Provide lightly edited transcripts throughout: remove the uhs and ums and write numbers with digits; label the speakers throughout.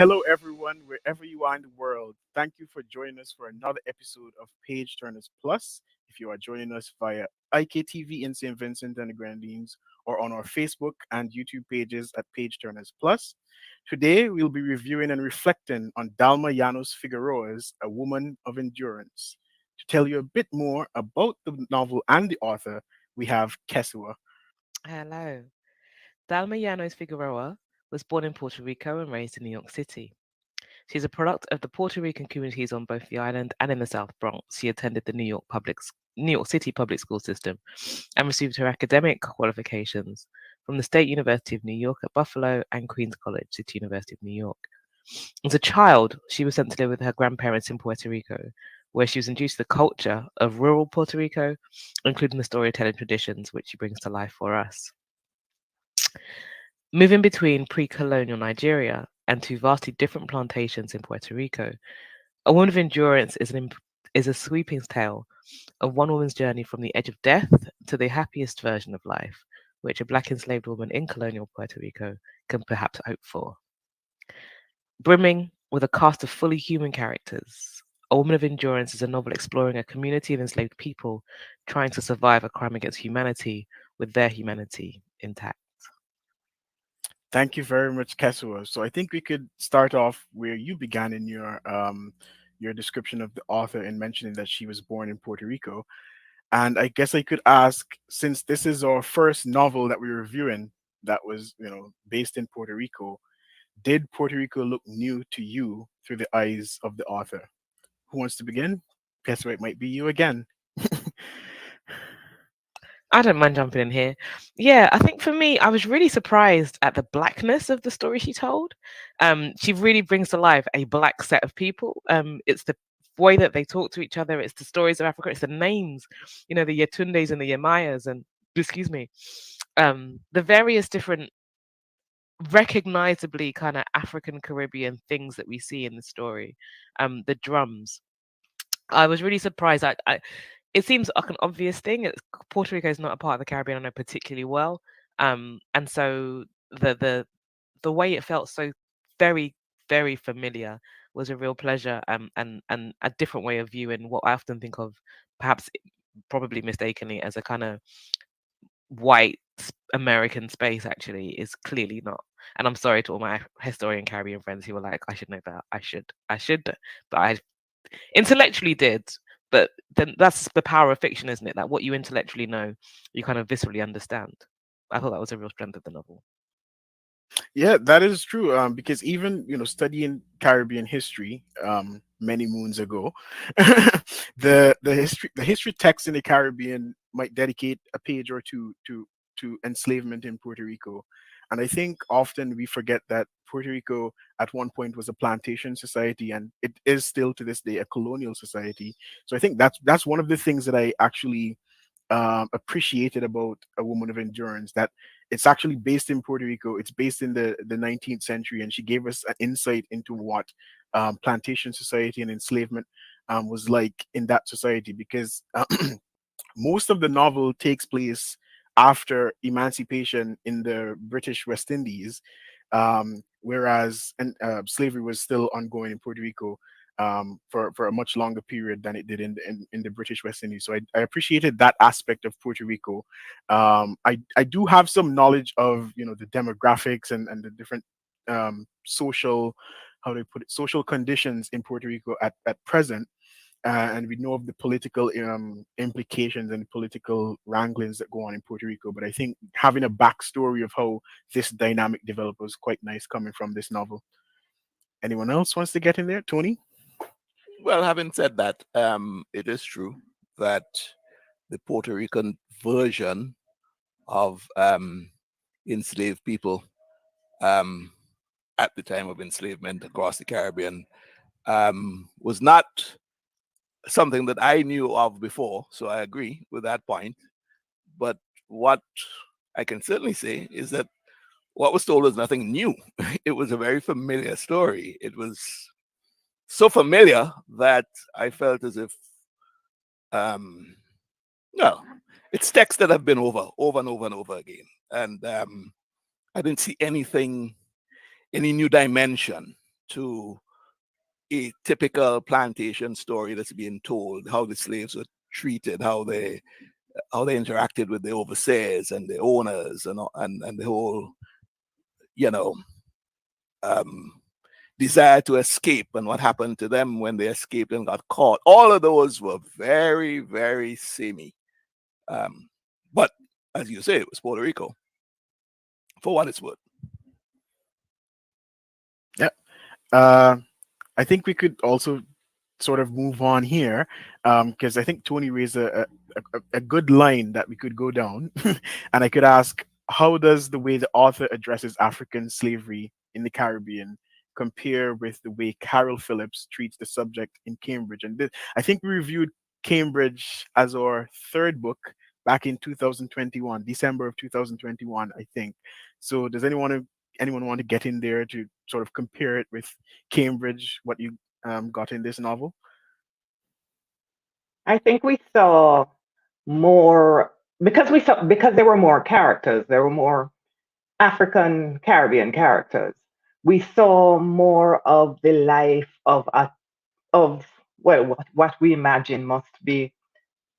Speaker 1: Hello, everyone, wherever you are in the world. Thank you for joining us for another episode of Page Turners Plus. If you are joining us via IKTV in St. Vincent and the Grenadines or on our Facebook and YouTube pages at Page Turners Plus, today we'll be reviewing and reflecting on Dalma Llanos Figueroa's A Woman of Endurance. To tell you a bit more about the novel and the author, we have Kesua.
Speaker 2: Hello. Dalma Llanos Figueroa was born in Puerto Rico and raised in New York City. She's a product of the Puerto Rican communities on both the island and in the South Bronx. She attended the New York City public school system and received her academic qualifications from the State University of New York at Buffalo and Queens College, City University of New York. As a child, she was sent to live with her grandparents in Puerto Rico, where she was introduced to the culture of rural Puerto Rico, including the storytelling traditions which she brings to life for us. Moving between pre-colonial Nigeria and two vastly different plantations in Puerto Rico, A Woman of Endurance is a sweeping tale of one woman's journey from the edge of death to the happiest version of life, which a black enslaved woman in colonial Puerto Rico can perhaps hope for. Brimming with a cast of fully human characters, A Woman of Endurance is a novel exploring a community of enslaved people trying to survive a crime against humanity with their humanity intact.
Speaker 1: Thank you very much, Kesua. So I think we could start off where you began in your description of the author and mentioning that she was born in Puerto Rico. And I guess I could ask, since this is our first novel that we're reviewing that was, based in Puerto Rico, did Puerto Rico look new to you through the eyes of the author? Who wants to begin? Kesua, it might be you again.
Speaker 2: I don't mind jumping in here. Yeah, I think for me, I was really surprised at the blackness of the story she told. She really brings to life a black set of people. It's the way that they talk to each other. It's the stories of Africa. It's the names, the Yetundes and the Yemayas, and excuse me, the various different recognizably kind of African Caribbean things that we see in the story. The drums. I was really surprised. It seems like an obvious thing. Puerto Rico is not a part of the Caribbean I know particularly well, and so the way it felt so very very familiar was a real pleasure, and a different way of viewing what I often think of, perhaps probably mistakenly, as a kind of white American space. Actually, is clearly not. And I'm sorry to all my historian Caribbean friends who were like, I should know that. I should, but I intellectually did. But then that's the power of fiction, isn't it? That what you intellectually know, you kind of viscerally understand. I thought that was a real strength of the novel.
Speaker 1: Yeah, that is true. Because even studying Caribbean history, many moons ago, the history text in the Caribbean might dedicate a page or two to enslavement in Puerto Rico, and I think often we forget that Puerto Rico at one point was a plantation society, and it is still to this day a colonial society. So I think that's one of the things that I actually appreciated about A Woman of Endurance, that it's actually based in Puerto Rico. It's based in the 19th century, and she gave us an insight into what plantation society and enslavement was like in that society. Because most of the novel takes place after emancipation in the British West Indies, whereas slavery was still ongoing in Puerto Rico for a much longer period than it did in the British West Indies. So I appreciated that aspect of Puerto Rico. I do have some knowledge of the demographics and the different social, how do I put it, social conditions in Puerto Rico at present, and we know of the political implications and political wranglings that go on in Puerto Rico. But I think having a backstory of how this dynamic developed was quite nice coming from this novel. Anyone else wants to get in there? Tony?
Speaker 3: Well, having said that, it is true that the Puerto Rican version of enslaved people um, at the time of enslavement across the Caribbean was not something that I knew of before. So I agree with that point. But what I can certainly say is that what was told was nothing new. It was a very familiar story. It was so familiar that I felt as if, um, no, it's texts that have been over and over and over again. And I didn't see any new dimension to a typical plantation story that's being told, how the slaves were treated, how they interacted with the overseers and the owners, and the whole, desire to escape, and what happened to them when they escaped and got caught. All of those were very, very samey. But as you say, it was Puerto Rico, for what it's worth.
Speaker 1: Yeah. I think we could also sort of move on here, because I think Tony raised a good line that we could go down. And I could ask, how does the way the author addresses African slavery in the Caribbean compare with the way Carol Phillips treats the subject in Cambridge? And I think we reviewed Cambridge as our third book back in 2021, December of 2021, I think. So does anyone want to get in there to sort of compare it with Cambridge, what you got in this novel?
Speaker 4: I think we saw more because there were more characters, there were more African Caribbean characters. We saw more of the life of well, what we imagine must be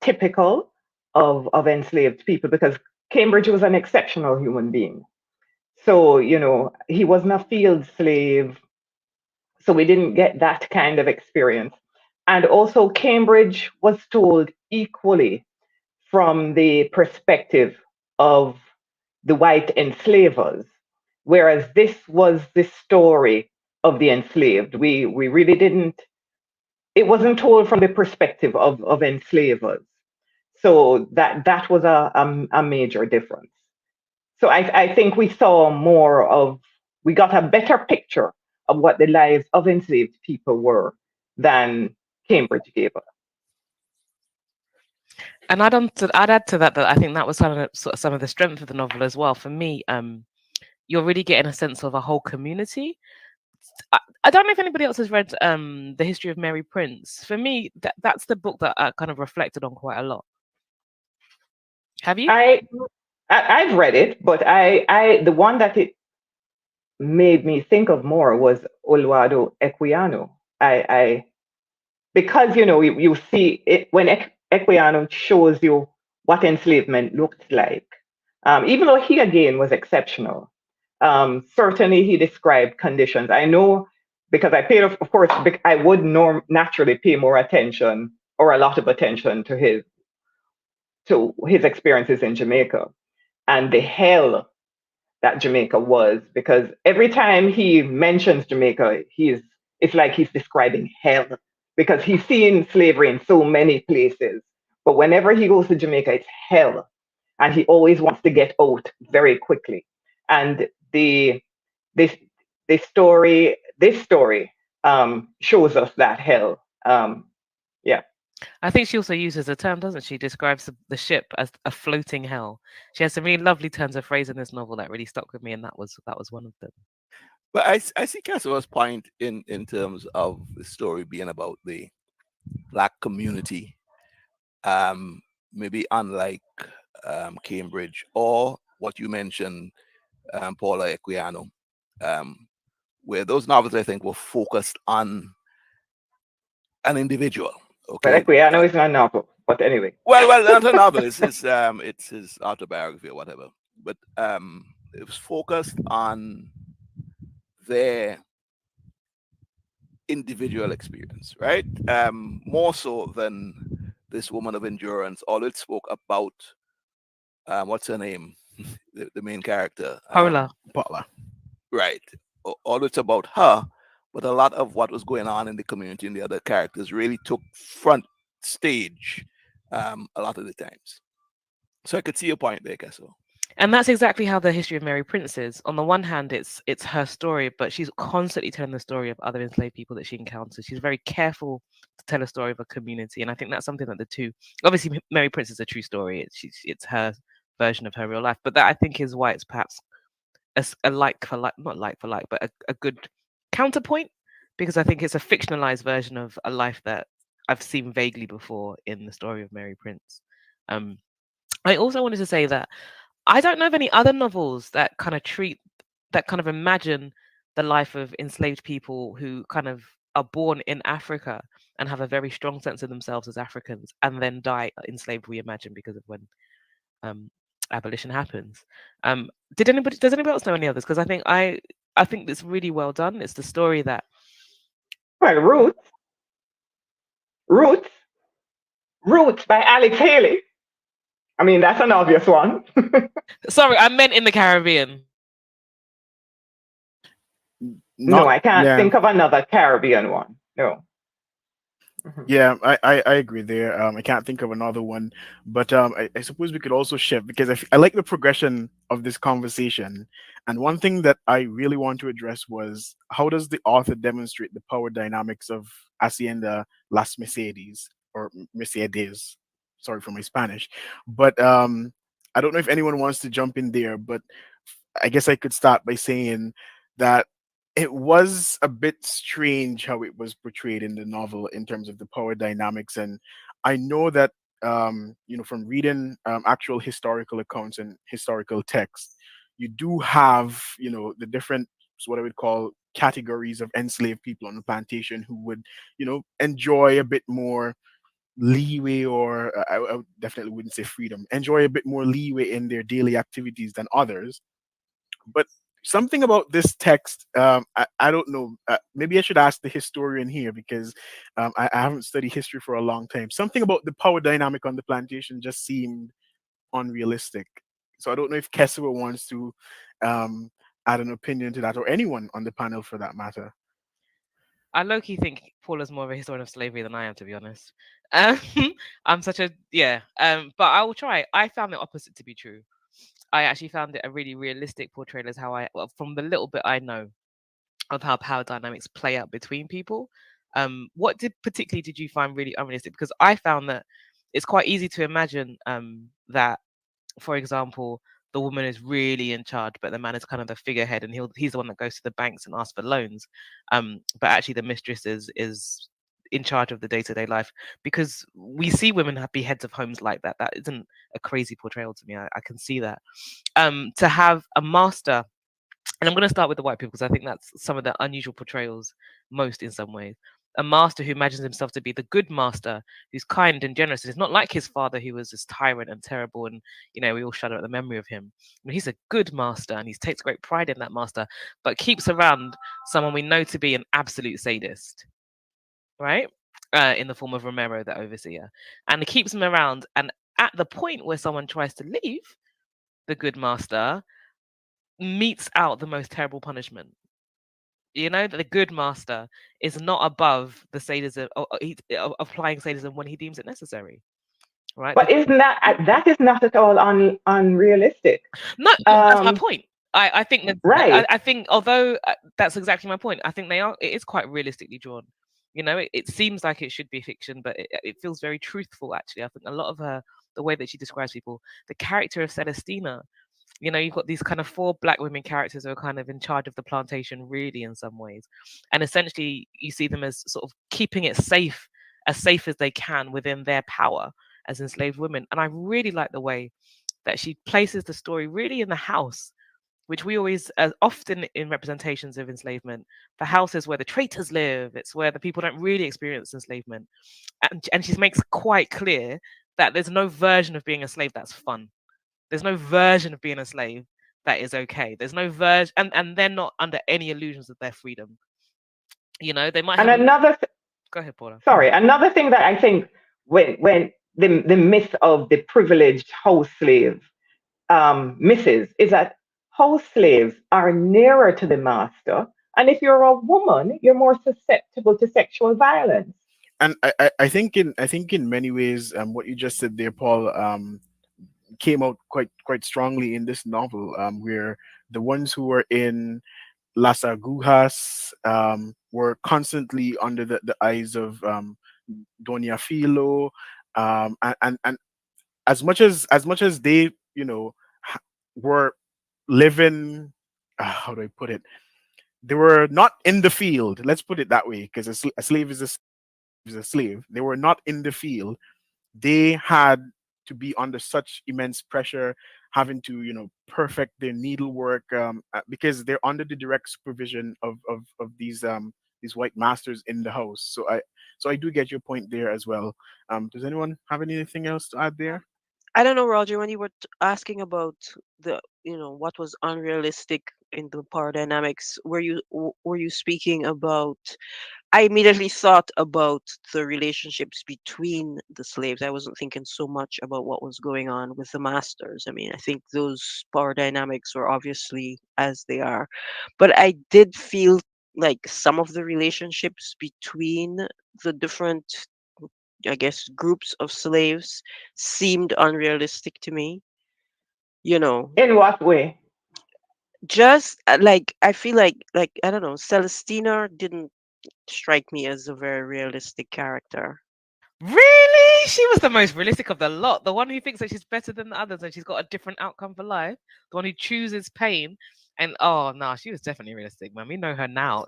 Speaker 4: typical of enslaved people, because Cambridge was an exceptional human being. So, he wasn't a field slave, so we didn't get that kind of experience. And also, Cambridge was told equally from the perspective of the white enslavers, whereas this was the story of the enslaved. We really didn't, it wasn't told from the perspective of enslavers. So that was a major difference. So I think we saw we got a better picture of what the lives of enslaved people were than Cambridge gave us.
Speaker 2: And I'd add to that I think that was some of the strength of the novel as well. For me, you're really getting a sense of a whole community. I don't know if anybody else has read The History of Mary Prince. For me, that's the book that I kind of reflected on quite a lot. Have you?
Speaker 4: I've read it, but the one that it made me think of more was Oluwado Equiano. Because you see it when Equiano shows you what enslavement looked like. Even though he again was exceptional, certainly he described conditions. I know, because I paid, of course, I would naturally pay more attention, or a lot of attention, to his experiences in Jamaica and the hell that Jamaica was, because every time he mentions Jamaica, it's like he's describing hell, because he's seen slavery in so many places. But whenever he goes to Jamaica, it's hell. And he always wants to get out very quickly. And this story shows us that hell. Yeah.
Speaker 2: I think she also uses a term, doesn't she? Describes the ship as a floating hell. She has some really lovely turns of phrase in this novel that really stuck with me, and that was one of them.
Speaker 3: But I see Casso's point in terms of the story being about the Black community, maybe unlike Cambridge, or what you mentioned, Paula Equiano, where those novels, I think, were focused on an individual. Okay.
Speaker 4: But Equiano is not a novel, but anyway.
Speaker 3: Well, not a novel. It's his autobiography or whatever. But it was focused on their individual experience, right? More so than this woman of endurance. All it spoke about, what's her name? the main character.
Speaker 2: Paula.
Speaker 3: Right. All it's about her, but a lot of what was going on in the community and the other characters really took front stage a lot of the times. So I could see your point there, Casso.
Speaker 2: And that's exactly how The History of Mary Prince is. On the one hand, it's her story, but she's constantly telling the story of other enslaved people that she encounters. She's very careful to tell a story of a community, and I think that's something that the two. Obviously, Mary Prince is a true story. It's her version of her real life, but that, I think, is why it's perhaps a like for like, not like for like, but a good counterpoint, because I think it's a fictionalized version of a life that I've seen vaguely before in The Story of Mary Prince. I also wanted to say that I don't know of any other novels that kind of imagine the life of enslaved people who kind of are born in Africa and have a very strong sense of themselves as Africans, and then die enslaved, we imagine, because of when abolition happens. Does anybody else know any others? Because I think it's really well done. It's the story that
Speaker 4: Well, Roots by Alex Haley. I mean, that's an obvious one.
Speaker 2: Sorry, I meant in the Caribbean.
Speaker 4: No, I can't think of another Caribbean one. No.
Speaker 1: Yeah, I agree there. I can't think of another one, but I suppose we could also shift because I like the progression of this conversation. And one thing that I really want to address was how does the author demonstrate the power dynamics of Hacienda Las Mercedes or Mercedes? Sorry for my Spanish, but I don't know if anyone wants to jump in there, but I guess I could start by saying that it was a bit strange how it was portrayed in the novel in terms of the power dynamics. And I know that from reading actual historical accounts and historical texts, you do have the different, what I would call, categories of enslaved people on the plantation who would enjoy a bit more leeway, or I definitely wouldn't say freedom, enjoy a bit more leeway in their daily activities than others. But something about this text, I don't know, maybe I should ask the historian here because I haven't studied history for a long time. Something about the power dynamic on the plantation just seemed unrealistic. So I don't know if Kessewa wants to add an opinion to that, or anyone on the panel for that matter.
Speaker 2: I low-key think Paula's more of a historian of slavery than I am, to be honest. I'm such a but I will try. I found the opposite to be true. I actually found it a really realistic portrayal as how from the little bit I know of how power dynamics play out between people. What particularly did you find really unrealistic? Because I found that it's quite easy to imagine that, for example, the woman is really in charge, but the man is kind of the figurehead, and he's the one that goes to the banks and asks for loans. But actually, the mistress is in charge of the day-to-day life, because we see women be heads of homes like that. That isn't a crazy portrayal to me. I can see that. To have a master, and I'm going to start with the white people because I think that's some of the unusual portrayals most in some ways. A master who imagines himself to be the good master, who's kind and generous. It's not like his father, who was this tyrant and terrible, and we all shudder at the memory of him. He's a good master, and he takes great pride in that master, but keeps around someone we know to be an absolute sadist, right? In the form of Romero, the overseer, and he keeps him around. And at the point where someone tries to leave, the good master meets out the most terrible punishment. The good master is not above the sadism, applying sadism when he deems it necessary, right?
Speaker 4: But isn't that is not at all unrealistic?
Speaker 2: No, that's my point. I think that,
Speaker 4: right.
Speaker 2: I think, although that's exactly my point, I think it is quite realistically drawn. It seems like it should be fiction, but it feels very truthful, actually. I think a lot of the way that she describes people, the character of Celestina, you've got these kind of 4 Black women characters who are kind of in charge of the plantation, really, in some ways. And essentially, you see them as sort of keeping it safe as they can within their power as enslaved women. And I really like the way that she places the story really in the house, which we always, often in representations of enslavement, the house is where the traitors live. It's where the people don't really experience enslavement. And she makes quite clear that there's no version of being a slave that's fun. There's no version of being a slave that is okay. There's no version, and they're not under any illusions of their freedom. They might have.
Speaker 4: And
Speaker 2: go ahead, Paula.
Speaker 4: Sorry, another thing that I think when the myth of the privileged house slave misses is that house slaves are nearer to the master, and if you're a woman, you're more susceptible to sexual violence.
Speaker 1: And I think in many ways, what you just said there, Paul, came out quite strongly in this novel, where the ones who were in Las Agujas were constantly under the eyes of Doña Filo, and as much as they were living, how do I put it? They were not in the field. Let's put it that way, because a slave is a slave. They were not in the field. They had to be under such immense pressure, having to, perfect their needlework, because they're under the direct supervision of these white masters in the house. So I do get your point there as well. Does anyone have anything else to add there?
Speaker 5: I don't know, Roger, when you were asking about what was unrealistic in the power dynamics, were you speaking about? I immediately thought about the relationships between the slaves. I wasn't thinking so much about what was going on with the masters. I mean, I think those power dynamics were obviously as they are, but I did feel like some of the relationships between the different, I guess, groups of slaves seemed unrealistic to me. You know,
Speaker 4: In what way?
Speaker 5: just like I feel like I don't know, Celestina didn't strike me as a very realistic character.
Speaker 2: Really? She was the most realistic of the lot. The one who thinks that she's better than the others and she's got a different outcome for life. The one who chooses pain. And oh no, she was definitely realistic, man. We know her now.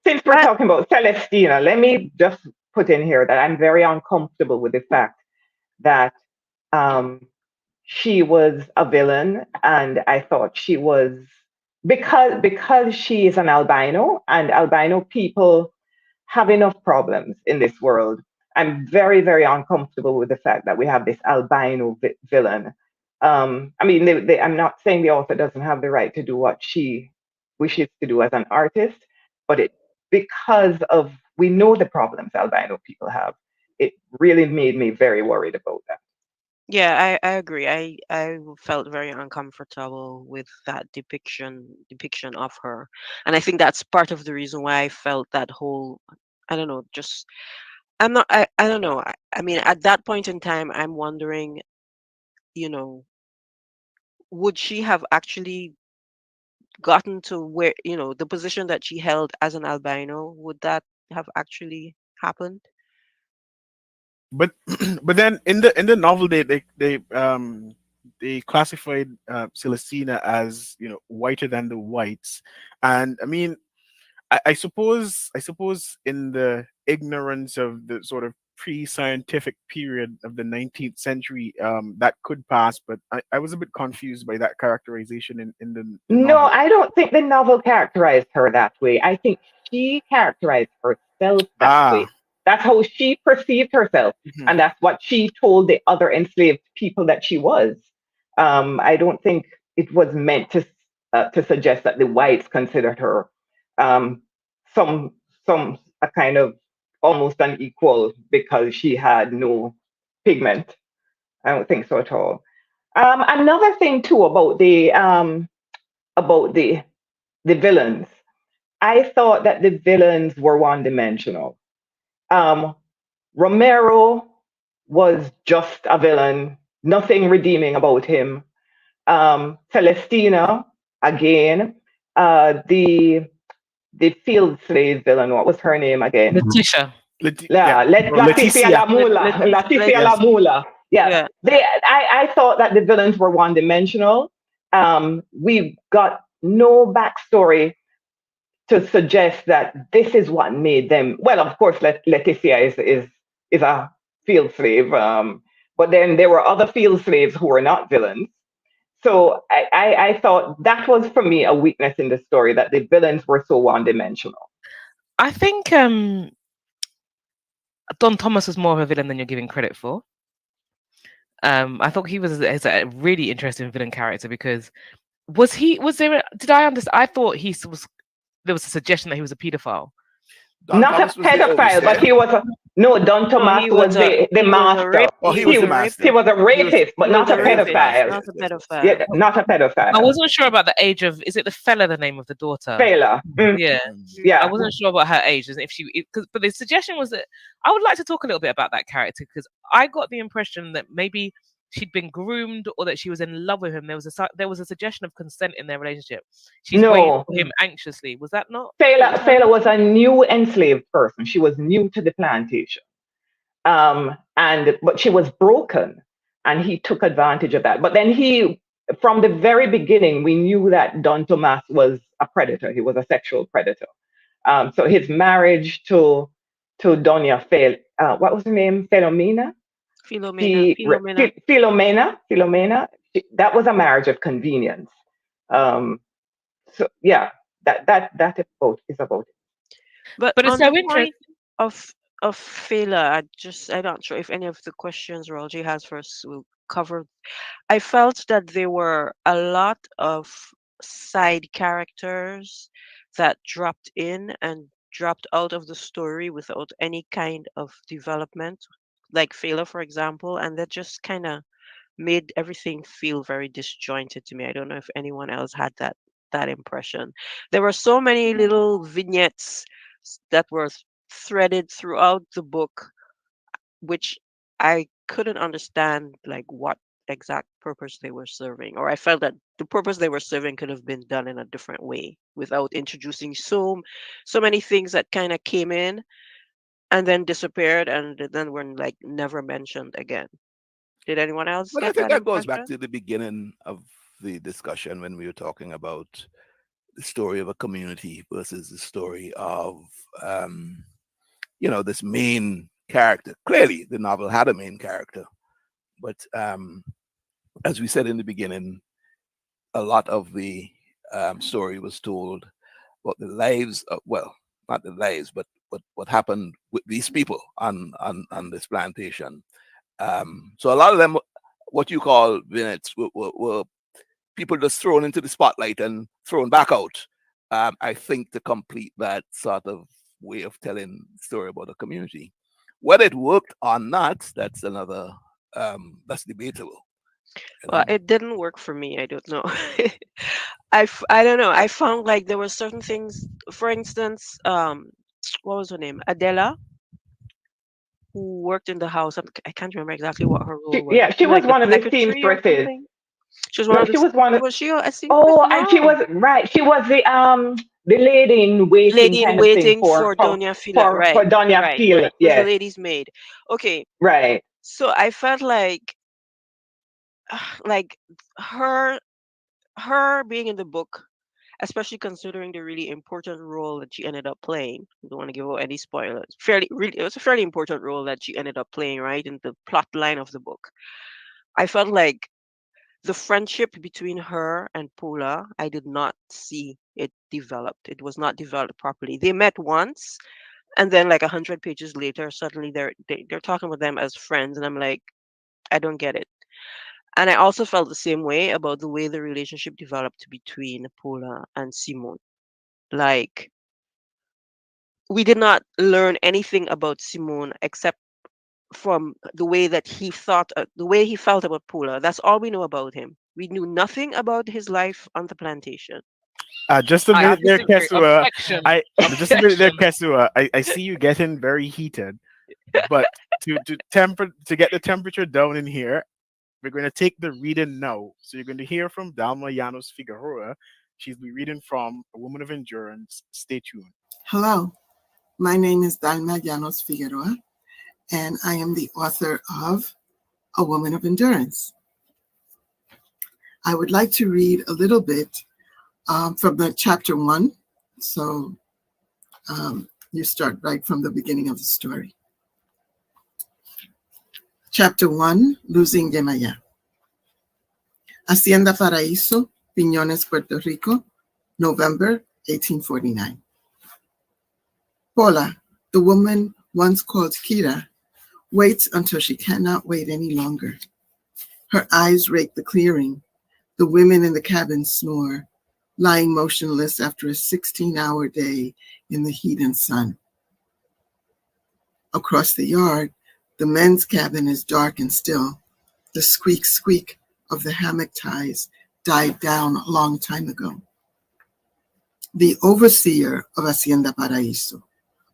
Speaker 4: Since we're talking about Celestina, let me just put in here that I'm very uncomfortable with the fact that um, she was a villain, and I thought she was because she is an albino, and albino people have enough problems in this world. I'm very, very uncomfortable with the fact that we have this albino villain. I mean, I'm not saying the author doesn't have the right to do what she wishes to do as an artist, but because of we know the problems albino people have, it really made me very worried about that.
Speaker 5: Yeah, I agree. I felt very uncomfortable with that depiction of her. And I think that's part of the reason why I felt that whole I don't know, just I don't know. I mean, at that point in time, I'm wondering, you know, would she have actually gotten to where, the position that she held as an albino? Would that have actually happened?
Speaker 1: But but then in the novel, they classified Celestina as, whiter than the whites. And I mean, I suppose in the ignorance of the sort of pre-scientific period of the 19th century, that could pass. But I was a bit confused by that characterization in the
Speaker 4: No,
Speaker 1: novel.
Speaker 4: I don't think the novel characterized her that way. I think she characterized herself that way.
Speaker 1: Ah.
Speaker 4: That's how she perceived herself,
Speaker 1: Mhm.
Speaker 4: and that's what she told the other enslaved people that she was. I don't think it was meant to suggest that the whites considered her um, some a kind of almost unequal because she had no pigment. I don't think so at all. Another thing too about the villains. I thought that the villains were one dimensional. Um, Romero was just a villain, nothing redeeming about him. Celestina, again, the field slave villain. What was her name again?
Speaker 2: Letitia.
Speaker 1: Yeah,
Speaker 4: Yeah,
Speaker 1: or
Speaker 4: Leticia
Speaker 1: Leticia.
Speaker 4: Lamula. Leticia
Speaker 1: Yes.
Speaker 4: Lamula. Yeah,
Speaker 5: Yeah.
Speaker 4: I thought that the villains were one dimensional. We got no backstory to suggest that this is what made them. Well, of course, Leticia is a field slave, but then there were other field slaves who were not villains. So I thought that was for me a weakness in the story that the villains were so one dimensional.
Speaker 2: I think Don Thomas was more of a villain than you're giving credit for. I thought he was a really interesting villain character because did I understand? I thought there was a suggestion that he was a pedophile.
Speaker 3: Don
Speaker 4: Not a
Speaker 3: Thomas was the
Speaker 4: pedophile, but
Speaker 3: overseer.
Speaker 4: he was a no. Don
Speaker 5: No,
Speaker 4: Thomas was the
Speaker 5: he was a
Speaker 4: master.
Speaker 3: Oh, he
Speaker 5: he
Speaker 3: was
Speaker 5: was
Speaker 3: the
Speaker 5: a rapist.
Speaker 3: master.
Speaker 4: He was a rapist, but
Speaker 5: He was
Speaker 4: not a
Speaker 5: a
Speaker 3: He was the
Speaker 5: rapist,
Speaker 3: master.
Speaker 4: pedophile.
Speaker 5: not
Speaker 3: Yes,
Speaker 5: a
Speaker 3: yes, yes.
Speaker 5: pedophile.
Speaker 4: Yeah, not a
Speaker 2: I
Speaker 4: pedophile.
Speaker 2: wasn't sure about the age of. Is it the fella the name of the daughter?
Speaker 4: Fela.
Speaker 2: Yeah, I
Speaker 4: Yeah.
Speaker 2: wasn't sure about her age, and if but the suggestion was that I would like to talk a little bit about that character because I got the impression that maybe she'd been groomed or that she was in love with him. There was a suggestion of consent in their relationship. She's waiting
Speaker 4: No.
Speaker 2: for him anxiously. Was that not?
Speaker 4: Fela was a new enslaved person. She was new to the plantation. But she was broken, and he took advantage of that. But then from the very beginning, we knew that Don Tomas was a predator. He was a sexual predator. So his marriage to Doña what was her name? Filomena.
Speaker 5: Philomena.
Speaker 4: Filomena. that was a marriage of convenience. So yeah, that is about it.
Speaker 5: But
Speaker 2: But it's
Speaker 5: on
Speaker 2: so
Speaker 5: the
Speaker 2: interesting.
Speaker 5: point of Fela, I'm not sure if any of the questions Rolji has for us will cover. I felt that there were a lot of side characters that dropped in and dropped out of the story without any kind of development, like Fela, for example, and that just kind of made everything feel very disjointed to me. I don't know if anyone else had that impression. There were so many little vignettes that were threaded throughout the book, which I couldn't understand like what exact purpose they were serving, or I felt that the purpose they were serving could have been done in a different way without introducing so many things that kind of came in and then disappeared and then were like never mentioned again. Did anyone else
Speaker 3: But I
Speaker 5: get
Speaker 3: think
Speaker 5: that
Speaker 3: that goes back
Speaker 5: impression?
Speaker 3: to the beginning of the discussion when we were talking about the story of a community versus the story of, this main character. Clearly, the novel had a main character, but as we said in the beginning, a lot of the story was told about the lives of, well, not the lives, but what happened with these people on this plantation. So a lot of them, what you call vignettes, were people just thrown into the spotlight and thrown back out. I think to complete that sort of way of telling the story about the community. Whether it worked or not, that's another, that's debatable.
Speaker 5: Well, it didn't work for me. I don't know. I don't know. I found like there were certain things. For instance, what was her name? Adela, who worked in the house. I can't remember exactly what her role was.
Speaker 4: Yeah,
Speaker 5: Was
Speaker 4: she
Speaker 5: she
Speaker 4: was
Speaker 5: like the
Speaker 4: one of the
Speaker 5: secretary or
Speaker 4: seamstresses.
Speaker 5: something? She was one
Speaker 4: No,
Speaker 5: of the.
Speaker 4: she was one of.
Speaker 5: Was she a seamstress?
Speaker 4: Oh, and she
Speaker 5: No,
Speaker 4: was right. She was the lady in waiting
Speaker 5: lady in
Speaker 4: kind of thing
Speaker 5: waiting for Doña Fila.
Speaker 4: for
Speaker 5: Right,
Speaker 4: Doña
Speaker 5: right,
Speaker 4: Fila.
Speaker 5: right. She was the
Speaker 4: Yes,
Speaker 5: lady's maid. Okay,
Speaker 4: right.
Speaker 5: so I felt like her her being in the book, especially considering the really important role that she ended up playing. I don't want to give out any spoilers. It was a fairly important role that she ended up playing, right, in the plot line of the book. I felt like the friendship between her and Paula, I did not see it developed. It was not developed properly. They met once, and then like 100 pages later, suddenly they're talking with them as friends, and I'm like, I don't get it. And I also felt the same way about the way the relationship developed between Paula and Simone. Like, we did not learn anything about Simone except from the way he felt about Paula. That's all we know about him. We knew nothing about his life on the plantation.
Speaker 1: Just a
Speaker 2: I
Speaker 1: minute there,
Speaker 2: disagree.
Speaker 1: Kesua.
Speaker 2: Objection.
Speaker 1: Just a minute there,
Speaker 2: Objection.
Speaker 1: Kesua. I see you getting very heated, but to get the temperature down in here, we're going to take the reading now. So you're going to hear from Dalma Llanos Figueroa. She'll be reading from A Woman of Endurance. Stay tuned.
Speaker 6: Hello, my name is Dalma Llanos Figueroa, and I am the author of A Woman of Endurance. I would like to read a little bit from the chapter 1. So you start right from the beginning of the story. Chapter 1, Losing Yemayá. Hacienda Paraíso, Piñones, Puerto Rico, November 1849. Paula, the woman once called Kira, waits until she cannot wait any longer. Her eyes rake the clearing. The women in the cabin snore, lying motionless after a 16-hour day in the heat and sun. Across the yard, the men's cabin is dark and still. The squeak, squeak of the hammock ties died down a long time ago. The overseer of Hacienda Paraíso,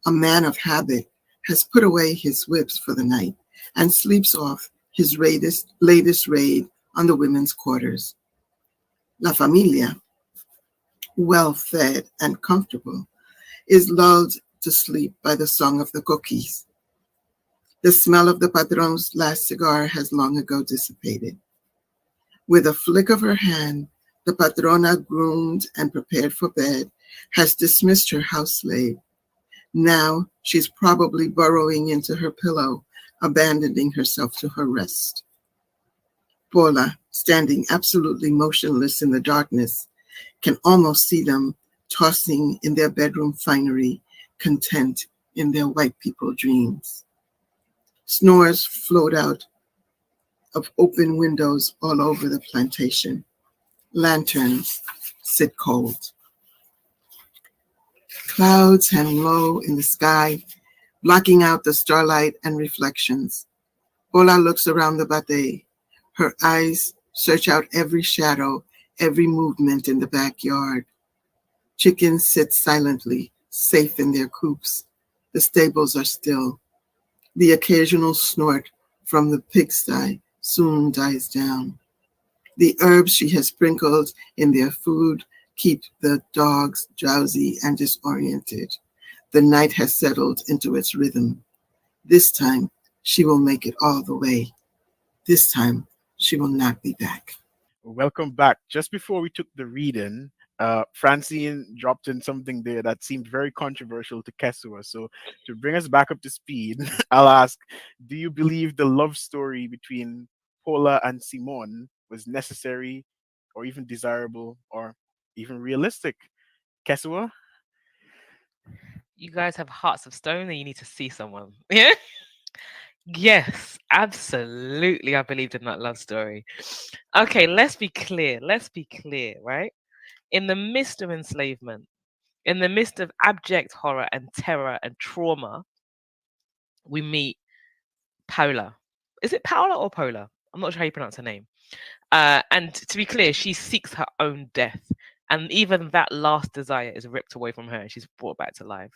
Speaker 6: a man of habit, has put away his whips for the night and sleeps off his latest raid on the women's quarters. La Familia, well-fed and comfortable, is lulled to sleep by the song of the coquis. The smell of the Padrón's last cigar has long ago dissipated. With a flick of her hand, the Padrona, groomed and prepared for bed, has dismissed her house slave. Now she's probably burrowing into her pillow, abandoning herself to her rest. Paula, standing absolutely motionless in the darkness, can almost see them tossing in their bedroom finery, content in their white people dreams. Snores float out of open windows all over the plantation. Lanterns sit cold. Clouds hang low in the sky, blocking out the starlight and reflections. Ola looks around the bate. Her eyes search out every shadow, every movement in the backyard. Chickens sit silently, safe in their coops. The stables are still. The occasional snort from the pigsty soon dies down. The herbs she has sprinkled in their food keep the dogs drowsy and disoriented. The night has settled into its rhythm. This time, she will make it all the way. This time, she will not be back.
Speaker 1: Welcome back. Just before we took the reading, Francine dropped in something there that seemed very controversial to Kesua. So to bring us back up to speed, I'll ask, do you believe the love story between Paula and Simone was necessary or even desirable or even realistic? Kesua?
Speaker 2: You guys have hearts of stone and you need to see someone. Yeah. Yes, absolutely. I believed in that love story. Okay, let's be clear. Let's be clear, right? In the midst of enslavement, in the midst of abject horror and terror and trauma, we meet Paula. Is it Paula or Pola? I'm not sure how you pronounce her name. And to be clear, she seeks her own death. And even that last desire is ripped away from her and she's brought back to life.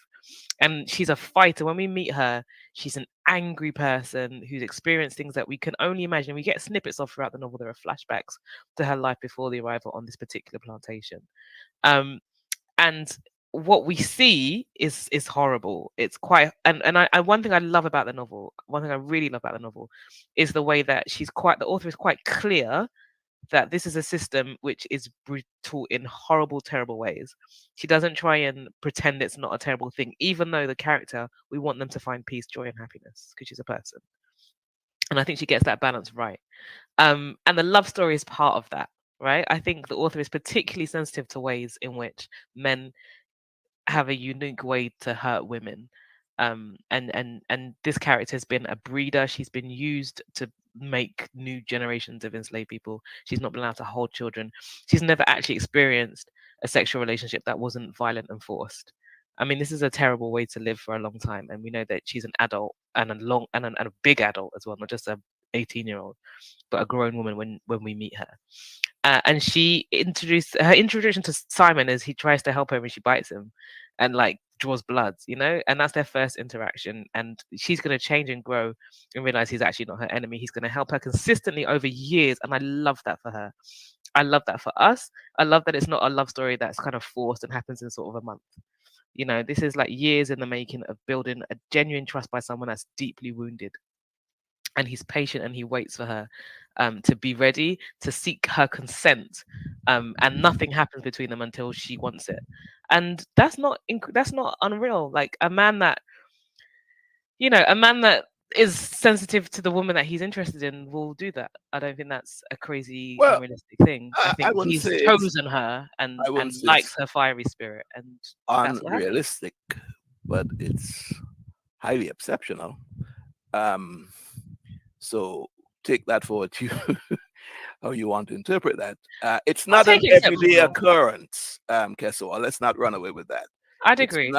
Speaker 2: And she's a fighter. When we meet her, she's an angry person who's experienced things that we can only imagine. We get snippets of throughout the novel. There are flashbacks to her life before the arrival on this particular plantation. And what we see is horrible. It's quite and I one thing I love about the novel, one thing I really love about the novel is the way that the author is quite clear that this is a system which is brutal in horrible, terrible ways. She doesn't try and pretend it's not a terrible thing, even though the character, we want them to find peace, joy, and happiness because she's a person. And I think she gets that balance right. And the love story is part of that, right? I think the author is particularly sensitive to ways in which men have a unique way to hurt women. And this character has been a breeder. She's been used to make new generations of enslaved people. She's not been allowed to hold children. She's never actually experienced a sexual relationship that wasn't violent and forced. I mean, this is a terrible way to live for a long time, and we know that she's an adult and a big adult as well, not just a 18-year-old, but a grown woman when we meet her. And her introduction to Simon is he tries to help her and she bites him and like draws blood, and that's their first interaction. And she's going to change and grow and realize he's actually not her enemy. He's going to help her consistently over years. And I love that for her. I love that for us. I love that it's not a love story that's kind of forced and happens in sort of a month. This is like years in the making of building a genuine trust by someone that's deeply wounded. And he's patient and he waits for her to be ready to seek her consent, and nothing happens between them until she wants it. And that's not unreal. Like a man that is sensitive to the woman that he's interested in will do that. I don't think that's a crazy
Speaker 3: Well,
Speaker 2: unrealistic thing. I think
Speaker 3: wouldn't
Speaker 2: he's
Speaker 3: say it's-
Speaker 2: chosen her and
Speaker 3: I wouldn't say
Speaker 2: likes
Speaker 3: it's
Speaker 2: her fiery spirit, and that's what happened.
Speaker 3: unrealistic, but it's highly exceptional. So take that for what you how you want to interpret that. It's not an
Speaker 2: take it
Speaker 3: everyday
Speaker 2: exceptional.
Speaker 3: occurrence, Kessoa. Let's not run away with that.
Speaker 2: I'd
Speaker 3: It's
Speaker 2: agree.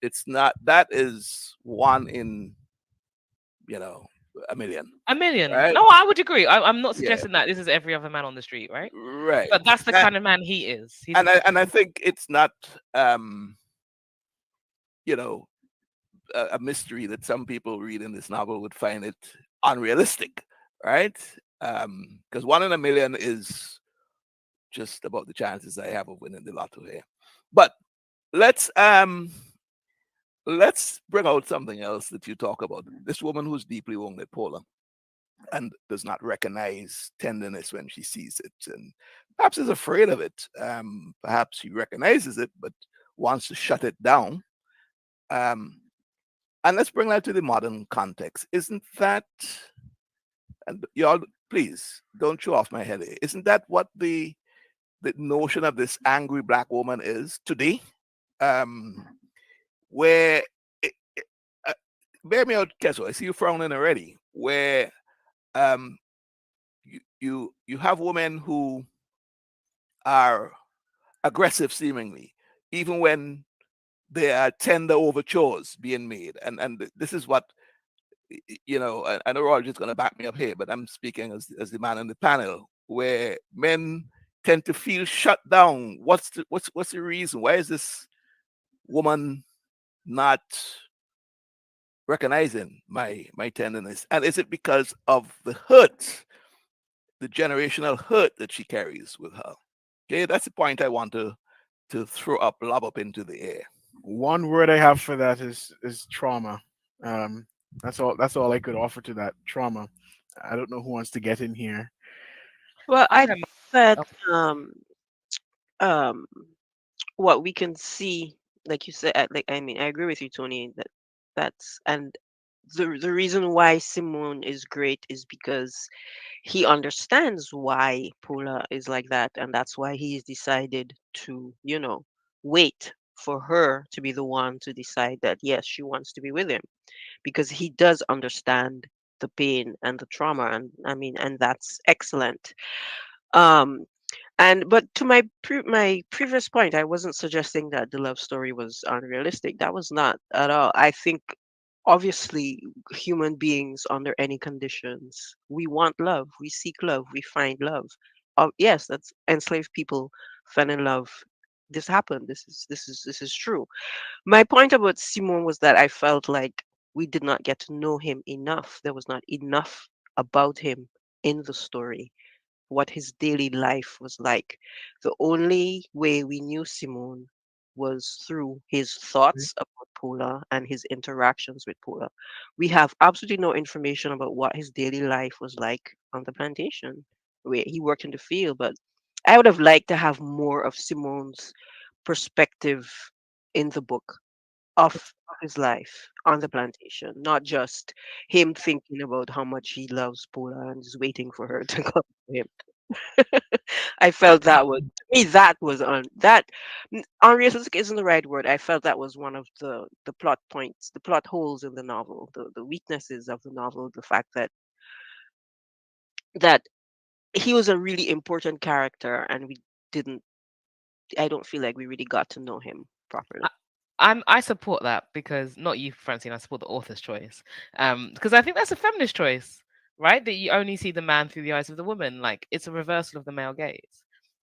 Speaker 3: It's not. That is one in a million.
Speaker 2: A million.
Speaker 3: Right?
Speaker 2: No, I would agree. I'm not
Speaker 3: Yeah.
Speaker 2: suggesting that this is every other man on the street, right?
Speaker 3: Right.
Speaker 2: But that's the kind of man he is. He's
Speaker 3: And I think it's not a mystery that some people reading this novel would find it unrealistic, right? Because 1 in a million is just about the chances I have of winning the lotto here. But let's bring out something else that you talk about. This woman who's deeply wounded, Paula, and does not recognize tenderness when she sees it, and perhaps is afraid of it. Perhaps she recognizes it, but wants to shut it down. And let's bring that to the modern context. Isn't that, and y'all please don't show off my head. Isn't that what the notion of this angry black woman is today? Um, where it, uh, bear me out, Kesso. I see you frowning already. Where um, you have women who are aggressive seemingly, even when there are tender overtures being made, and this is what I know Roger is going to back me up here, but I'm speaking as the man in the panel, where men tend to feel shut down. What's the reason? Why is this woman not recognizing my tenderness? And is it because of the hurt, the generational hurt that she carries with her? Okay, that's the point I want to lob up into the air.
Speaker 1: One word I have for that is trauma. Um, that's all I could offer to that, trauma. I don't know who wants to get in here.
Speaker 5: Well,
Speaker 2: I
Speaker 5: I
Speaker 2: can.
Speaker 5: think that
Speaker 2: Oh,
Speaker 5: um what we can see, like you said, like I mean, I agree with you, Tony, that that's and the reason why Simone is great is because he understands why Paula is like that, and that's why he's decided to, wait for her to be the one to decide that yes, she wants to be with him, because he does understand the pain and the trauma, and I mean, and that's excellent. Um, and but to my previous point, I wasn't suggesting that the love story was unrealistic. That was not at all. I think obviously human beings under any conditions, we want love, we seek love, we find love. Yes, that's enslaved people fell in love. This happened. This is true. My point about Simon was that I felt like we did not get to know him enough. There was not enough about him in the story, what his daily life was like. The only way we knew Simone was through his thoughts about Paula and his interactions with Paula. We have absolutely no information about what his daily life was like on the plantation, where he worked in the field. But I would have liked to have more of Simone's perspective in the book of his life on the plantation, not just him thinking about how much he loves Paula and is waiting for her to come to him. I felt that was, to me, that was unrealistic isn't the right word. I felt that was one of the plot points, the plot holes in the novel, the weaknesses of the novel, the fact that he was a really important character and we didn't I don't feel like we really got to know him properly.
Speaker 2: I support that because not you, Francine. I support the author's choice. Because I think that's a feminist choice, right? That you only see the man through the eyes of the woman. Like it's a reversal of the male gaze.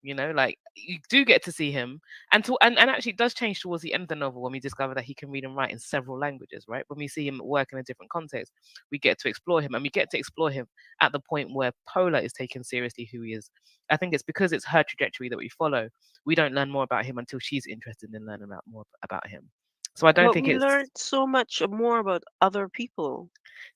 Speaker 2: Like you do get to see him, and actually it does change towards the end of the novel when we discover that he can read and write in several languages, right? When we see him work in a different context, we get to explore him, and we get to explore him at the point where Pola is taken seriously who he is. I think it's because it's her trajectory that we follow. We don't learn more about him until she's interested in learning more about him. So I don't
Speaker 5: But
Speaker 2: think
Speaker 5: we
Speaker 2: it's
Speaker 5: learned so much more about other people.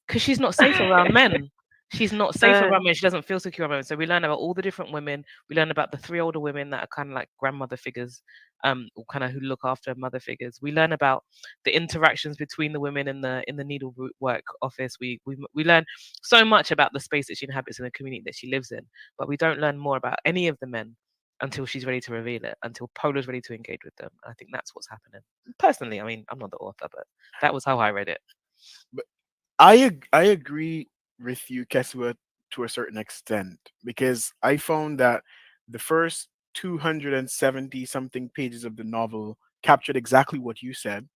Speaker 2: because she's not safe around men. She's not safe
Speaker 5: Uh,
Speaker 2: around men. She doesn't feel secure around men. So we learn about all the different women. We learn about the three older women that are kind of like grandmother figures, or kind of who look after mother figures. We learn about the interactions between the women in the needlework office. We learn so much about the space that she inhabits and the community that she lives in. But we don't learn more about any of the men until she's ready to reveal it, until Pola's ready to engage with them. I think that's what's happening. Personally, I mean, I'm not the author, but that was how I read it.
Speaker 1: But I agree with you, Keswa, to a certain extent, because I found that the first 270 something pages of the novel captured exactly what you said,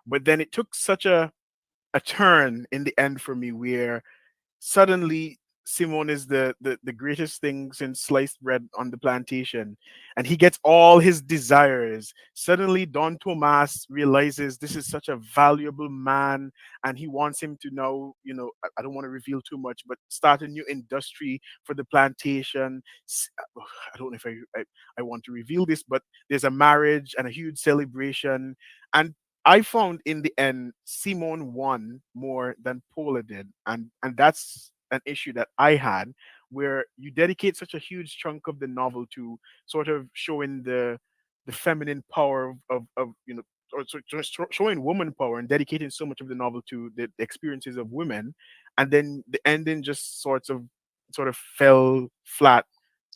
Speaker 1: but then it took such a turn in the end for me where suddenly Simon is the greatest thing since sliced bread on the plantation, and he gets all his desires. Suddenly, Don Tomas realizes this is such a valuable man, and he wants him to know, I don't want to reveal too much, but start a new industry for the plantation. I don't know if I want to reveal this, but there's a marriage and a huge celebration, and I found in the end Simone won more than Paula did, and that's an issue that I had, where you dedicate such a huge chunk of the novel to sort of showing the feminine power of or just showing woman power and dedicating so much of the novel to the experiences of women, and then the ending just sorts of sort of fell flat,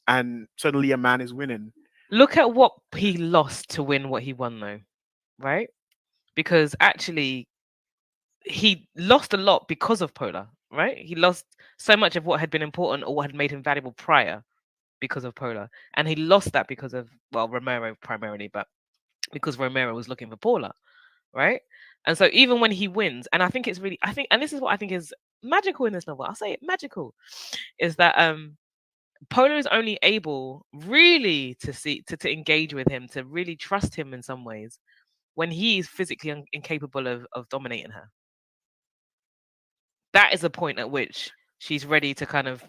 Speaker 1: and suddenly a man is winning.
Speaker 2: Look at what he lost to win what he won, though, right? Because actually, he lost a lot because of Polar, right? He lost so much of what had been important or what had made him valuable prior because of Polar, and he lost that because of, well, Romero primarily, but because Romero was looking for Paula, right? And so even when he wins, and I think it's really, I think, and this is what I think is magical in this novel. I'll say it magical, is that Polar is only able really to engage with him, to really trust him in some ways, when he is physically incapable of dominating her. That is the point at which she's ready to kind of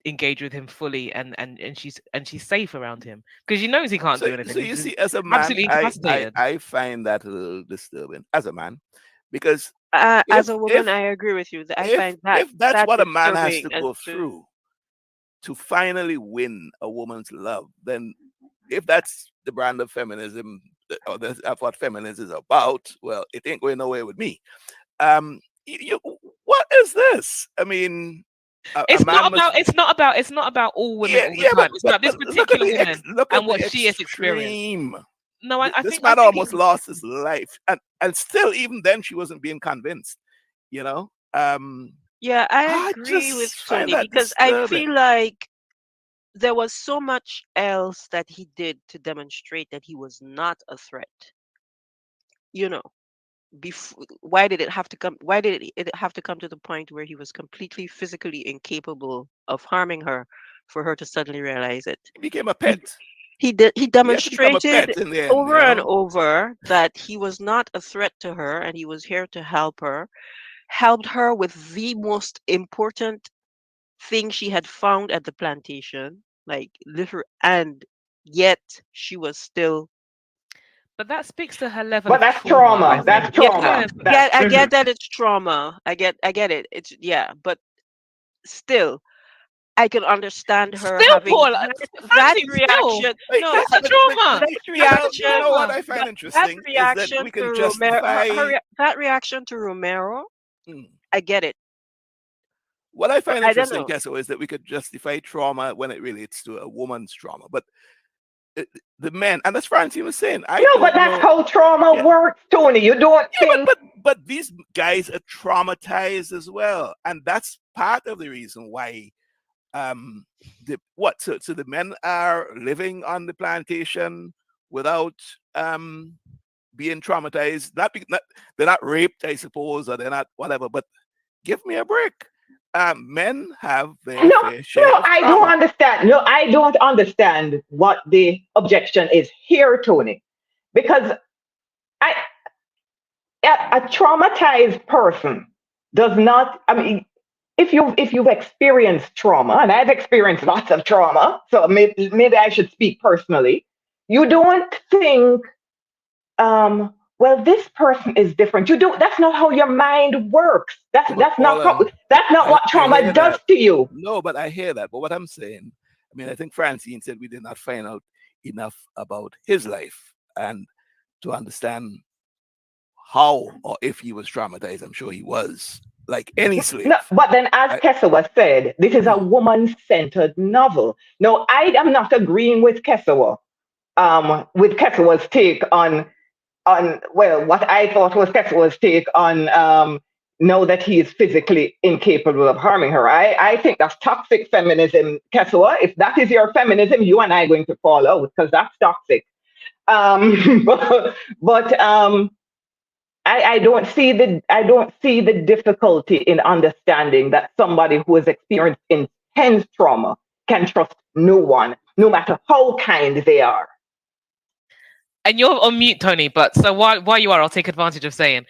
Speaker 2: engage with him fully, and she's safe around him, because she knows he can't do anything.
Speaker 3: So you
Speaker 2: He's
Speaker 3: see, as a man,
Speaker 2: absolutely incapacitated.
Speaker 3: I find that a little disturbing as a man, because
Speaker 5: As a woman,
Speaker 3: if-
Speaker 5: I agree with you. I
Speaker 3: if,
Speaker 5: find that
Speaker 3: if that's
Speaker 5: that
Speaker 3: what a man has to
Speaker 5: disturbing
Speaker 3: go
Speaker 5: as to-
Speaker 3: through to finally win a woman's love, then if that's the brand of feminism, or that's what feminism is about, well, it ain't going nowhere with me. What is this? I mean,
Speaker 2: It's not about all women all the time. It's about this particular woman and what she has experienced. No, I
Speaker 3: this
Speaker 2: think
Speaker 3: man almost
Speaker 2: he,
Speaker 3: lost his life, and still, even then, she wasn't being convinced. You know.
Speaker 5: Yeah, I
Speaker 3: I
Speaker 5: agree with
Speaker 3: just find
Speaker 5: Tony,
Speaker 3: that
Speaker 5: because I
Speaker 3: disturbing.
Speaker 5: feel like there was so much else that he did to demonstrate that he was not a threat. You know, why did it have to come? Why did it have to come to the point where he was completely physically incapable of harming her for her to suddenly realize it?
Speaker 3: He became a pet.
Speaker 5: He
Speaker 3: He had to become a
Speaker 5: demonstrated
Speaker 3: pet in the end,
Speaker 5: over
Speaker 3: you
Speaker 5: and
Speaker 3: know?
Speaker 5: over that he was not a threat to her, and he was here to help her. Helped her with the most important thing she had found at the plantation, like and yet she was still.
Speaker 2: but that speaks to her level
Speaker 4: But
Speaker 2: of
Speaker 4: that's
Speaker 2: trauma.
Speaker 4: trauma. That's
Speaker 2: Yes,
Speaker 4: trauma.
Speaker 5: I get that it's trauma. I get it. It's, yeah, but still, I can understand her
Speaker 2: still,
Speaker 5: having
Speaker 2: Paul,
Speaker 5: that
Speaker 2: Francine,
Speaker 5: reaction.
Speaker 3: Like,
Speaker 5: No,
Speaker 2: that's a trauma.
Speaker 5: that reaction.
Speaker 3: You know what I
Speaker 5: that,
Speaker 3: find
Speaker 5: that
Speaker 3: interesting is that
Speaker 5: reaction
Speaker 3: we
Speaker 5: to
Speaker 3: can
Speaker 5: Romero.
Speaker 3: justify.
Speaker 5: That reaction to Romero.
Speaker 3: Mm.
Speaker 5: I get it.
Speaker 3: What I find
Speaker 5: I don't
Speaker 3: interesting,
Speaker 5: know.
Speaker 3: Kesso, is that we could justify trauma when it relates to a woman's trauma, but the men, and as Francine was saying, I
Speaker 4: No,
Speaker 3: don't
Speaker 4: but that's
Speaker 3: know.
Speaker 4: how trauma works, Tony. You don't think.
Speaker 3: But these guys are traumatized as well, and that's part of the reason why. So the men are living on the plantation without being traumatized. They're not raped, I suppose, or they're not whatever. But give me a break. Men have their fair share of
Speaker 4: I
Speaker 3: trauma.
Speaker 4: don't understand. No, I don't understand what the objection is here, Tony, because I a traumatized person does not. I mean, if you've experienced trauma, and I've experienced lots of trauma, so maybe I should speak personally. You don't think, well, this person is different. You do. That's not how your mind works. That's
Speaker 3: But Paula,
Speaker 4: that's not what
Speaker 3: I
Speaker 4: trauma
Speaker 3: hear
Speaker 4: does
Speaker 3: that.
Speaker 4: to you.
Speaker 3: No, but I hear that. But what I'm saying, I mean, I think Francine said we did not find out enough about his life and to understand how or if he was traumatized. I'm sure he was, like any slave.
Speaker 4: No, but then, as Kesawa said, this is a woman-centered novel. No, I am not agreeing with Kesawa. With Kesawa's take on well, what I thought was Kesawa's take on know that he is physically incapable of harming her. I think that's toxic feminism, Kesawa. If that is your feminism, you and I are going to fall out because that's toxic. But I don't see the difficulty in understanding that somebody who has experienced intense trauma can trust no one, no matter how kind they are.
Speaker 2: And you're on mute, Tony. But so while you are, I'll take advantage of saying,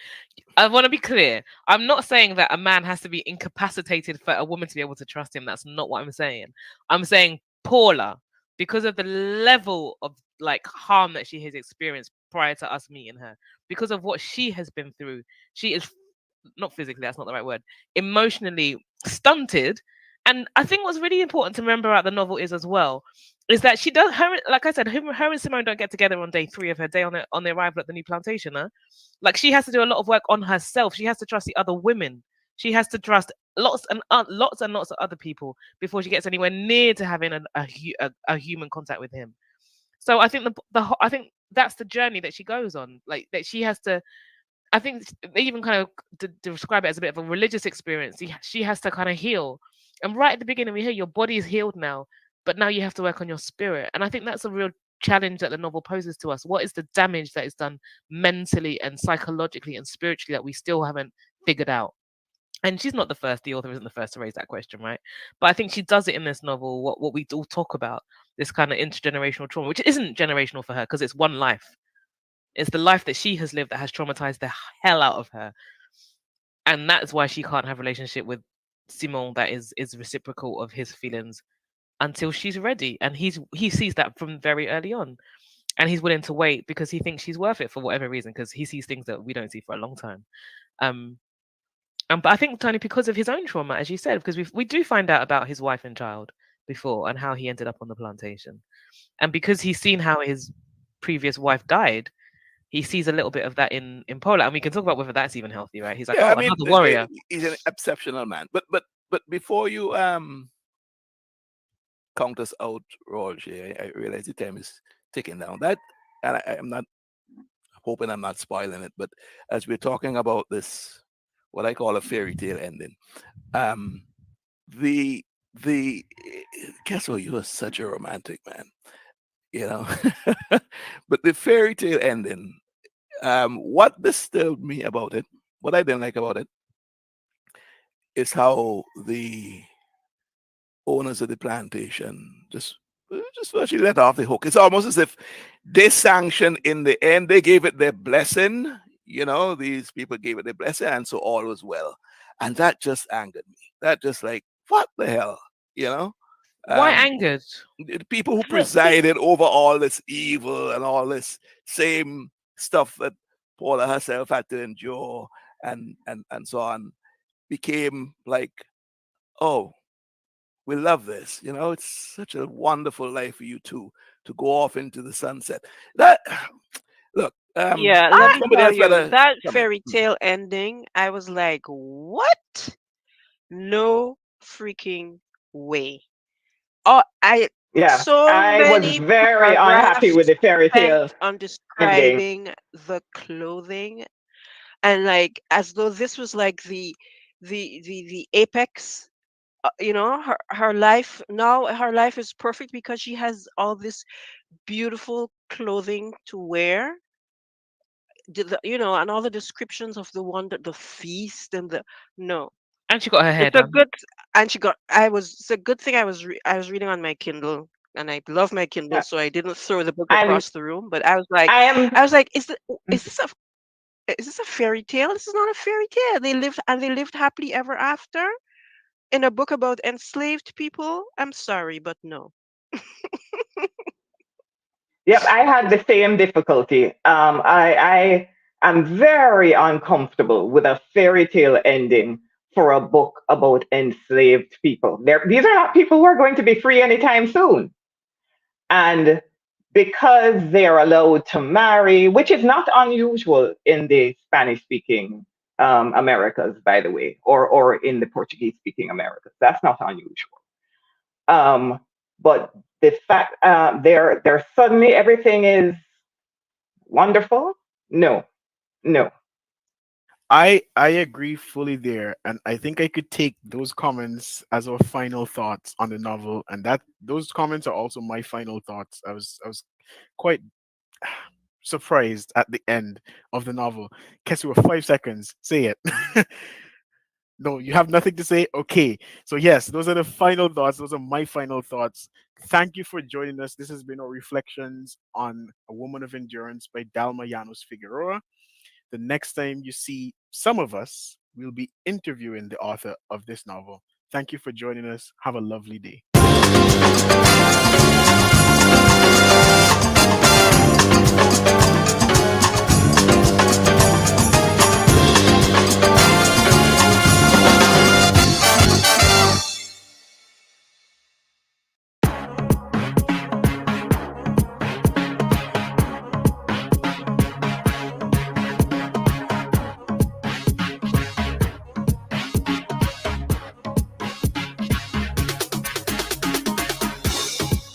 Speaker 2: I want to be clear. I'm not saying that a man has to be incapacitated for a woman to be able to trust him. That's not what I'm saying. I'm saying Paula, because of the level of like harm that she has experienced prior to us meeting her, because of what she has been through, she is not physically, that's not the right word, emotionally stunted. And I think what's really important to remember about the novel is as well, is that she does her, like I said, her and Simone don't get together on day 3 of her day on the arrival at the new plantation. Like she has to do a lot of work on herself. She has to trust the other women She has to trust lots and lots of other people before she gets anywhere near to having a human contact with him. So I think I think that's the journey that she goes on, like that she has to. I think they even kind of describe it as a bit of a religious experience. She has to kind of heal, and right at the beginning we hear your body is healed now, but now you have to work on your spirit. And I think that's a real challenge that the novel poses to us. What is the damage that is done mentally and psychologically and spiritually that we still haven't figured out? And she's not the first, the author isn't the first to raise that question, right? But I think she does it in this novel, what we all talk about, this kind of intergenerational trauma, which isn't generational for her because it's one life. It's the life that she has lived that has traumatized the hell out of her. And that's why she can't have a relationship with Simon that is reciprocal of his feelings until she's ready. And he sees that from very early on. And he's willing to wait because he thinks she's worth it for whatever reason, because he sees things that we don't see for a long time. But I think, Tony, because of his own trauma, as you said, because we do find out about his wife and child before and how he ended up on the plantation. And because he's seen how his previous wife died, he sees a little bit of that in Pola. And we can talk about whether that's even healthy, right? He's like,
Speaker 3: Yeah,
Speaker 2: oh, another warrior.
Speaker 3: he's an exceptional man. But before you count us out, Roger, I realize the time is ticking down. That, and I'm not hoping I'm not spoiling it, but as we're talking about this, what I call a fairy tale ending, the guess what? You are such a romantic man, you know. But the fairy tale ending, what disturbed me about it, what I didn't like about it, is how the owners of the plantation just virtually let off the hook. It's almost as if they sanctioned in the end, they gave it their blessing. You know, these people gave it their blessing, and so all was well. And that just angered me. That just like, what the hell, you know?
Speaker 2: Why angered?
Speaker 3: The people who presided over all this evil and all this same stuff that Paula herself had to endure and so on became like, oh, we love this. You know, it's such a wonderful life for you to go off into the sunset. That look,
Speaker 5: Yeah, let me
Speaker 3: somebody
Speaker 5: tell
Speaker 3: else
Speaker 5: you,
Speaker 3: better
Speaker 5: that
Speaker 3: comment.
Speaker 5: fairy tale ending, I was like, what? No freaking way. Oh,
Speaker 4: Yeah,
Speaker 5: so
Speaker 4: I was
Speaker 5: many
Speaker 4: very unhappy with
Speaker 5: paragraphs
Speaker 4: the fairy tale
Speaker 5: spent on
Speaker 4: ending.
Speaker 5: describing the clothing, and like as though this was like the apex. You know, her life now, her life is perfect because she has all this beautiful clothing to wear. You know, and all the descriptions of the one that the feast and the no.
Speaker 2: And she got her hair
Speaker 5: It's a
Speaker 2: done.
Speaker 5: good, and she got. It's a good thing I was reading on my Kindle, and I love my Kindle,
Speaker 4: Yeah.
Speaker 5: so I didn't throw the book
Speaker 4: And
Speaker 5: across the room. But
Speaker 4: I am
Speaker 5: I was like, is this a fairy tale? This is not a fairy tale. They lived happily ever after in a book about enslaved people. I'm sorry, but no.
Speaker 4: Yep, I had the same difficulty. I am very uncomfortable with a fairy tale ending for a book about enslaved people. These are not people who are going to be free anytime soon. And because they're allowed to marry, which is not unusual in the Spanish speaking Americas, by the way, or in the Portuguese speaking Americas. That's not unusual. But the fact they're suddenly everything is wonderful. No, no.
Speaker 1: I agree fully there, and I think I could take those comments as our final thoughts on the novel, and that those comments are also my final thoughts. I was quite surprised at the end of the novel. Kesu, 5 seconds, say it. No, you have nothing to say? Okay. So, yes, those are the final thoughts. Those are my final thoughts. Thank you for joining us. This has been our reflections on A Woman of Endurance by Dalma Llanos Figueroa. The next time you see some of us, we'll be interviewing the author of this novel. Thank you for joining us. Have a lovely day.